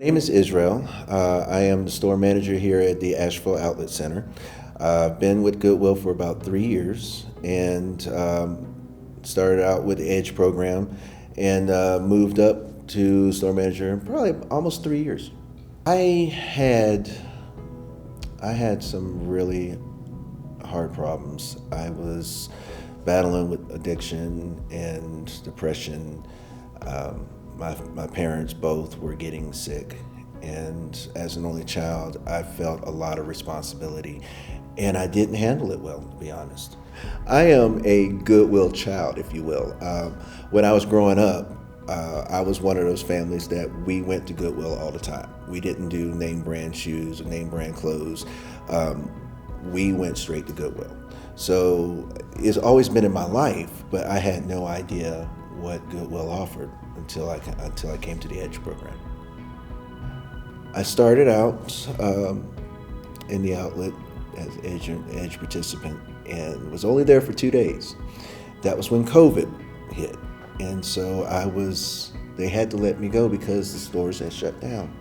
My name is Israel. I am the store manager here at the Asheville Outlet Center. I've been with Goodwill for about 3 years and started out with the Edge program and moved up to store manager in probably almost 3 years. I had some really hard problems. I was battling with addiction and depression. My parents both were getting sick, and as an only child, I felt a lot of responsibility, and I didn't handle it well, to be honest. I am a Goodwill child, if you will. When I was growing up, I was one of those families that we went to Goodwill all the time. We didn't do name brand shoes or name brand clothes. We went straight to Goodwill. So it's always been in my life, but I had no idea what Goodwill offered until I came to the Edge program. I started out in the outlet as Edge participant and was only there for 2 days. That was when COVID hit, and so they had to let me go because the stores had shut down.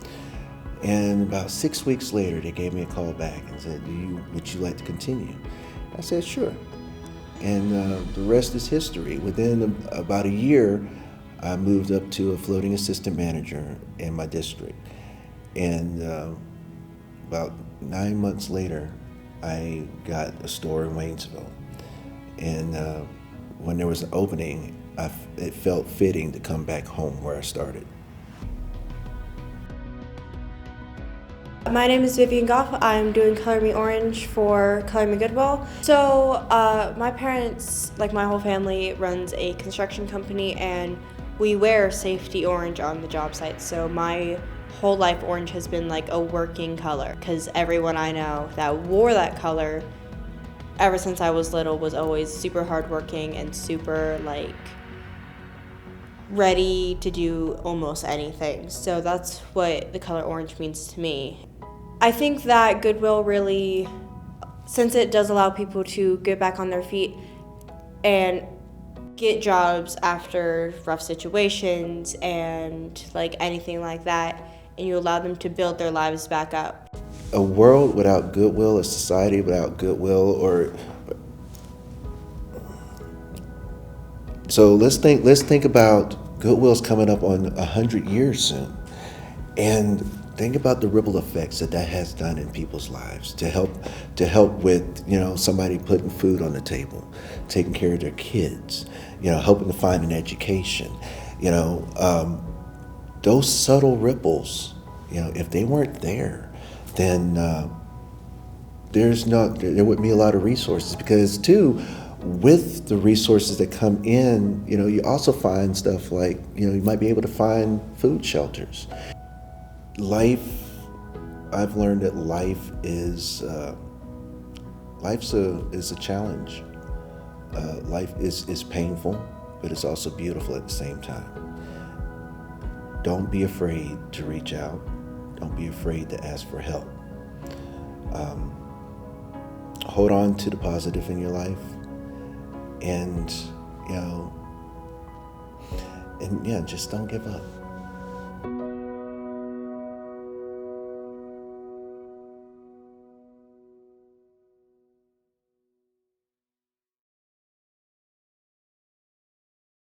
And about 6 weeks later, they gave me a call back and said, would you like to continue? I said, sure. And the rest is history. Within about a year, I moved up to a floating assistant manager in my district. And about 9 months later, I got a store in Waynesville. And when there was an opening, it felt fitting to come back home where I started. My name is Vivien Gough. I'm doing Color Me Orange for Color Me Goodwill. So my parents, like my whole family, runs a construction company, and we wear safety orange on the job site. So my whole life orange has been like a working color, because everyone I know that wore that color ever since I was little was always super hardworking and super like ready to do almost anything. So that's what the color orange means to me. I think that Goodwill really, since it does allow people to get back on their feet and get jobs after rough situations and like anything like that, and you allow them to build their lives back up. A world without Goodwill, a society without Goodwill, so let's think about Goodwill's coming up on 100 years soon, and think about the ripple effects that has done in people's lives to help with somebody putting food on the table, taking care of their kids, helping to find an education. Those subtle ripples, if they weren't there, then there wouldn't be a lot of resources, because too, with the resources that come in, you also find stuff like, you might be able to find food shelters. I've learned that life is a challenge. Life is painful, but it's also beautiful at the same time. Don't be afraid to reach out. Don't be afraid to ask for help. Hold on to the positive in your life, and just don't give up.